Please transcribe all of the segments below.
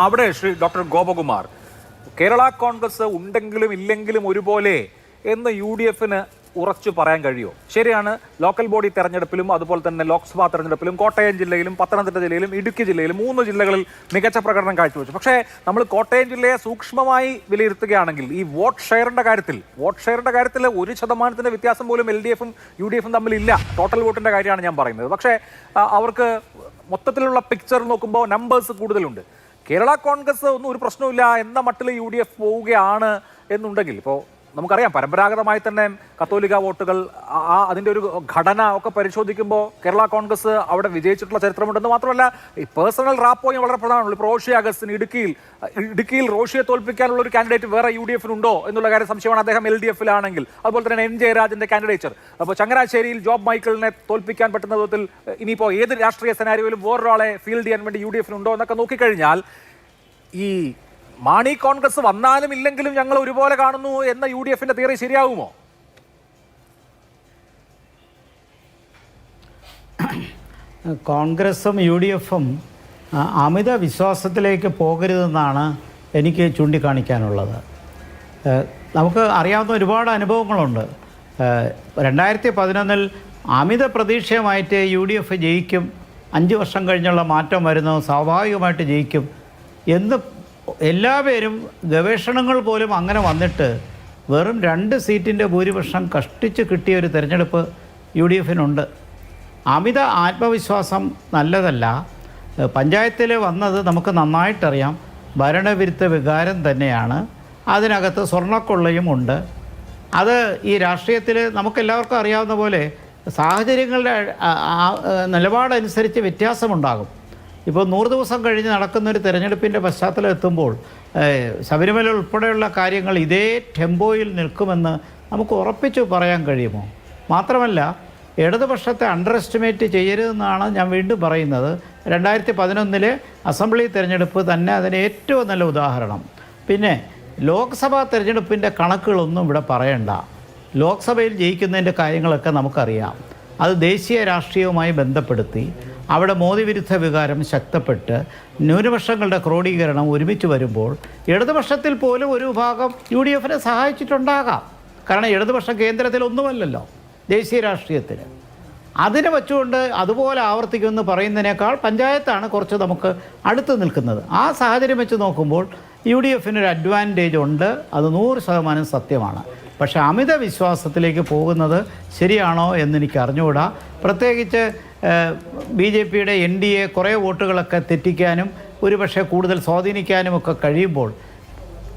അവിടെ ശ്രീ ഡോക്ടർ ഗോപകുമാർ, കേരള കോൺഗ്രസ് ഉണ്ടെങ്കിലും ഇല്ലെങ്കിലും ഒരുപോലെ എന്ന് UDF-ന് ഉറച്ചു പറയാൻ കഴിയുമോ? ശരിയാണ്, ലോക്കൽ ബോഡി തെരഞ്ഞെടുപ്പിലും അതുപോലെ തന്നെ ലോക്സഭാ തെരഞ്ഞെടുപ്പിലും കോട്ടയം ജില്ലയിലും പത്തനംതിട്ട ജില്ലയിലും ഇടുക്കി ജില്ലയിലും 3 ജില്ലകളിൽ മികച്ച പ്രകടനം കാഴ്ചവെച്ചു. പക്ഷേ നമ്മൾ കോട്ടയം ജില്ലയെ സൂക്ഷ്മമായി വിലയിരുത്തുകയാണെങ്കിൽ ഈ വോട്ട് ഷെയറിന്റെ കാര്യത്തിൽ 1% വ്യത്യാസം പോലും LDF-ഉം UDF-ഉം തമ്മിലില്ല. ടോട്ടൽ വോട്ടിന്റെ കാര്യമാണ് ഞാൻ പറയുന്നത്. പക്ഷേ അവർക്ക് മൊത്തത്തിലുള്ള പിക്ചർ നോക്കുമ്പോൾ നമ്പേഴ്സ് കൂടുതലുണ്ട്. കേരള കോൺഗ്രസ് ഒന്നും ഒരു പ്രശ്നമില്ല എന്ന മട്ടിൽ UDF പോവുകയാണ് എന്നുണ്ടെങ്കിൽ, ഇപ്പോൾ നമുക്കറിയാം പരമ്പരാഗതമായി തന്നെ കത്തോലിക്ക വോട്ടുകൾ അതിൻ്റെ ഒരു ഘടന ഒക്കെ പരിശോധിക്കുമ്പോൾ കേരള കോൺഗ്രസ് അവിടെ വിജയിച്ചിട്ടുള്ള ചരിത്രമുണ്ടെന്ന് മാത്രമല്ല ഈ പേഴ്സണൽ റാപ്പോയും വളരെ പ്രധാനമാണ്. ഇപ്പോൾ റോഷി അഗസ്റ്റിൻ ഇടുക്കിയിൽ റോഷിയെ തോൽപ്പിക്കാനുള്ള ഒരു കാൻഡിഡേറ്റ് വേറെ UDF-നുണ്ടോ എന്നുള്ള കാര്യം സംശയമാണ്. അദ്ദേഹം LDF-ലാണെങ്കിൽ. അതുപോലെ തന്നെ N ജയരാജന്റെ കാൻഡിഡേച്ചർ, അപ്പോൾ ചങ്ങനാശ്ശേരിയിൽ ജോബ് മൈക്കിളിനെ തോൽപ്പിക്കാൻ പറ്റുന്ന വിധത്തിൽ ഇനിയിപ്പോൾ ഏത് രാഷ്ട്രീയ സെനാരിയോയിലും വേറൊരാളെ ഫീൽഡ് ചെയ്യാൻ വേണ്ടി UDF-നുണ്ടോ എന്നൊക്കെ നോക്കിക്കഴിഞ്ഞാൽ ഈ മാണി കോൺഗ്രസ് വന്നാലും ഇല്ലെങ്കിലും ഞങ്ങൾ ഒരുപോലെ കാണുന്നു എന്ന UDF-ന്റെ തിയറി ശരിയാകുമോ? കോൺഗ്രസും UDF-ഉം അമിത വിശ്വാസത്തിലേക്ക് പോകരുതെന്നാണ് എനിക്ക് ചൂണ്ടിക്കാണിക്കാനുള്ളത്. നമുക്ക് അറിയാവുന്ന ഒരുപാട് അനുഭവങ്ങളുണ്ട്. 2011 അമിത പ്രതീക്ഷയുമായിട്ട് UDF ജയിക്കും, 5 വർഷം കഴിഞ്ഞുള്ള മാറ്റം വരുന്നു, സ്വാഭാവികമായിട്ട് ജയിക്കും എന്ന് എല്ലാവരും ഗവേഷണങ്ങൾ പോലും അങ്ങനെ വന്നിട്ട് വെറും 2 സീറ്റിൻ്റെ ഭൂരിപക്ഷം കഷ്ടിച്ച് കിട്ടിയ ഒരു തിരഞ്ഞെടുപ്പ് UDF-നുണ്ട്. അമിത ആത്മവിശ്വാസം നല്ലതല്ല. പഞ്ചായത്തിൽ വന്നത് നമുക്ക് നന്നായിട്ടറിയാം, ഭരണവിരുദ്ധ വികാരം തന്നെയാണ്. അതിനകത്ത് സ്വർണ്ണക്കൊള്ളയും ഉണ്ട്. അത് ഈ രാഷ്ട്രീയത്തിൽ നമുക്കെല്ലാവർക്കും അറിയാവുന്ന പോലെ സാഹചര്യങ്ങളുടെ നിലപാടനുസരിച്ച് വ്യത്യാസമുണ്ടാകും. ഇപ്പോൾ 100 ദിവസം കഴിഞ്ഞ് നടക്കുന്നൊരു തിരഞ്ഞെടുപ്പിൻ്റെ പശ്ചാത്തലം എത്തുമ്പോൾ ശബരിമല ഉൾപ്പെടെയുള്ള കാര്യങ്ങൾ ഇതേ ടെമ്പോയിൽ നിൽക്കുമെന്ന് നമുക്ക് ഉറപ്പിച്ചു പറയാൻ കഴിയുമോ? മാത്രമല്ല, ഇടതുപക്ഷത്തെ അണ്ടർ എസ്റ്റിമേറ്റ് ചെയ്യരുതെന്നാണ് ഞാൻ വീണ്ടും പറയുന്നത്. 2011 അസംബ്ലി തിരഞ്ഞെടുപ്പ് തന്നെ അതിന് ഏറ്റവും നല്ല ഉദാഹരണം. പിന്നെ ലോക്സഭാ തിരഞ്ഞെടുപ്പിൻ്റെ കണക്കുകളൊന്നും ഇവിടെ പറയണ്ട. ലോക്സഭയിൽ ജയിക്കുന്നതിൻ്റെ കാര്യങ്ങളൊക്കെ നമുക്കറിയാം. അത് ദേശീയ രാഷ്ട്രീയവുമായി ബന്ധപ്പെടുത്തി അവിടെ മോദി വിരുദ്ധ വികാരം ശക്തപ്പെട്ട് ന്യൂനപക്ഷങ്ങളുടെ ക്രോഡീകരണം ഒരുമിച്ച് വരുമ്പോൾ ഇടതുപക്ഷത്തിൽ പോലും ഒരു വിഭാഗം UDF-നെ സഹായിച്ചിട്ടുണ്ടാകാം. കാരണം ഇടതുപക്ഷം കേന്ദ്രത്തിലൊന്നുമല്ലല്ലോ ദേശീയ രാഷ്ട്രീയത്തിൽ. അതിനെ വെച്ചുകൊണ്ട് അതുപോലെ ആവർത്തിക്കുമെന്ന് പറയുന്നതിനേക്കാൾ പഞ്ചായത്താണ് കുറച്ച് നമുക്ക് അടുത്ത് നിൽക്കുന്നത്. ആ സാഹചര്യം വെച്ച് നോക്കുമ്പോൾ UDF-നൊരു അഡ്വാൻറ്റേജ് ഉണ്ട്, അത് 100% സത്യമാണ്. പക്ഷേ അമിത വിശ്വാസത്തിലേക്ക് പോകുന്നത് ശരിയാണോ എന്നെനിക്ക് അറിഞ്ഞുകൂടാ. പ്രത്യേകിച്ച് BJP-യുടെ NDA കുറേ വോട്ടുകളൊക്കെ തെറ്റിക്കാനും ഒരുപക്ഷെ കൂടുതൽ സ്വാധീനിക്കാനുമൊക്കെ കഴിയുമ്പോൾ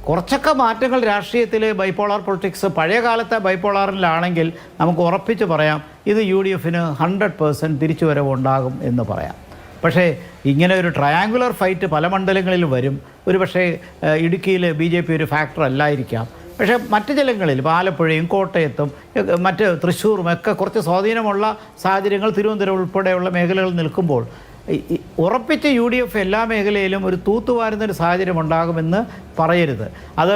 കുറച്ചൊക്കെ മാറ്റങ്ങൾ രാഷ്ട്രീയത്തിൽ ബൈപോളാർ പൊളിറ്റിക്സ് പഴയ കാലത്തെ ബൈപോളാറിലാണെങ്കിൽ നമുക്ക് ഉറപ്പിച്ച് പറയാം ഇത് UDF-ന് 100% തിരിച്ചുവരവുണ്ടാകും എന്ന് പറയാം. പക്ഷേ ഇങ്ങനെ ഒരു ട്രയാങ്കുലർ ഫൈറ്റ് പല മണ്ഡലങ്ങളിൽ വരും. ഒരുപക്ഷെ ഇടുക്കിയിൽ BJP ഒരു ഫാക്ടർ അല്ലായിരിക്കാം. പക്ഷേ മറ്റ് ജില്ലകളിൽ ഇപ്പോൾ ആലപ്പുഴയും കോട്ടയത്തും മറ്റ് തൃശ്ശൂറും ഒക്കെ കുറച്ച് സ്വാധീനമുള്ള സാഹചര്യങ്ങൾ തിരുവനന്തപുരം ഉൾപ്പെടെയുള്ള മേഖലകളിൽ നിൽക്കുമ്പോൾ ഉറപ്പിച്ച് UDF എല്ലാ മേഖലയിലും ഒരു തൂത്തുവാരുന്നൊരു സാഹചര്യം ഉണ്ടാകുമെന്ന് പറയരുത്. അത്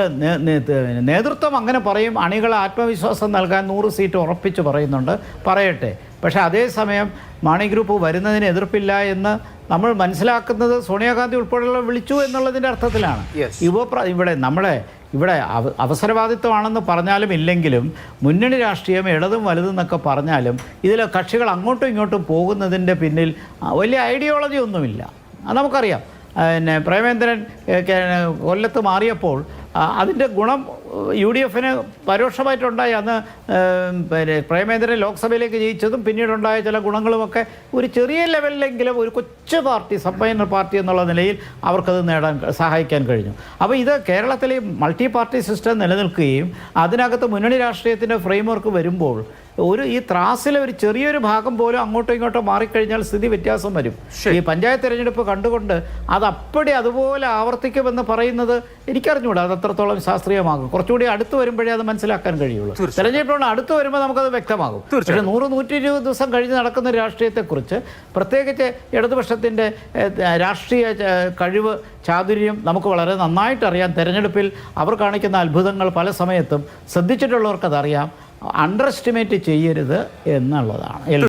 നേതൃത്വം അങ്ങനെ പറയും, അണികളെ ആത്മവിശ്വാസം നൽകാൻ 100 സീറ്റ് ഉറപ്പിച്ച് പറയുന്നുണ്ട്, പറയട്ടെ. പക്ഷേ അതേസമയം മാണി ഗ്രൂപ്പ് വരുന്നതിന് എതിർപ്പില്ല എന്ന് നമ്മൾ മനസ്സിലാക്കുന്നത് സോണിയാഗാന്ധി ഉൾപ്പെടെയുള്ള വിളിച്ചു എന്നുള്ളതിൻ്റെ അർത്ഥത്തിലാണ്. ഇവിടെ അവസരവാദിത്വമാണെന്ന് പറഞ്ഞാലും ഇല്ലെങ്കിലും മുന്നണി രാഷ്ട്രീയം ഇടതും വലുതും എന്നൊക്കെ പറഞ്ഞാലും ഇതിലെ കക്ഷികൾ അങ്ങോട്ടും ഇങ്ങോട്ടും പോകുന്നതിൻ്റെ പിന്നിൽ വലിയ ഐഡിയോളജി ഒന്നുമില്ല. അത് നമുക്കറിയാം. പിന്നെ പ്രേമേന്ദ്രൻ കൊല്ലത്ത് മാറിയപ്പോൾ അതിൻ്റെ ഗുണം UDF-ന് പരോക്ഷമായിട്ടുണ്ടായി. അന്ന് പ്രേമേന്ദ്രൻ ലോക്സഭയിലേക്ക് ജയിച്ചതും പിന്നീടുണ്ടായ ചില ഗുണങ്ങളുമൊക്കെ ഒരു ചെറിയ ലെവലിലെങ്കിലും ഒരു കൊച്ചു പാർട്ടി, സബ്മൈനർ പാർട്ടി എന്നുള്ള നിലയിൽ അവർക്കത് നേടാൻ സഹായിക്കാൻ കഴിഞ്ഞു. അപ്പോൾ ഇത് കേരളത്തിലെ മൾട്ടി പാർട്ടി സിസ്റ്റം നിലനിൽക്കുകയും അതിനകത്ത് മുന്നണി രാഷ്ട്രീയത്തിൻ്റെ ഫ്രെയിംവർക്ക് വരുമ്പോൾ ഈ ത്രാസിലെ ഒരു ചെറിയൊരു ഭാഗം പോലും അങ്ങോട്ടോ ഇങ്ങോട്ടോ മാറിക്കഴിഞ്ഞാൽ സ്ഥിതി വ്യത്യാസം വരും. ഈ പഞ്ചായത്ത് തിരഞ്ഞെടുപ്പ് കണ്ടുകൊണ്ട് അത് അതുപോലെ ആവർത്തിക്കുമെന്ന് പറയുന്നത് എനിക്കറിഞ്ഞൂടാ അത് അത്രത്തോളം ശാസ്ത്രീയമാകും. കുറച്ചുകൂടി അടുത്ത് വരുമ്പോഴേ അത് മനസ്സിലാക്കാൻ കഴിയുള്ളൂ. തെരഞ്ഞെടുപ്പിനോട് അടുത്ത് വരുമ്പോൾ നമുക്കത് വ്യക്തമാകും. പക്ഷേ 100-120 ദിവസം കഴിഞ്ഞ് നടക്കുന്ന രാഷ്ട്രീയത്തെക്കുറിച്ച് പ്രത്യേകിച്ച് ഇടതുപക്ഷത്തിൻ്റെ രാഷ്ട്രീയ കഴിവ്, ചാതുര്യം നമുക്ക് വളരെ നന്നായിട്ടറിയാം. തെരഞ്ഞെടുപ്പിൽ അവർ കാണിക്കുന്ന അത്ഭുതങ്ങൾ പല സമയത്തും ശ്രദ്ധിച്ചിട്ടുള്ളവർക്കതറിയാം. അണ്ടർ എസ്റ്റിമേറ്റ് ചെയ്യരുത് എന്നുള്ളതാണ്.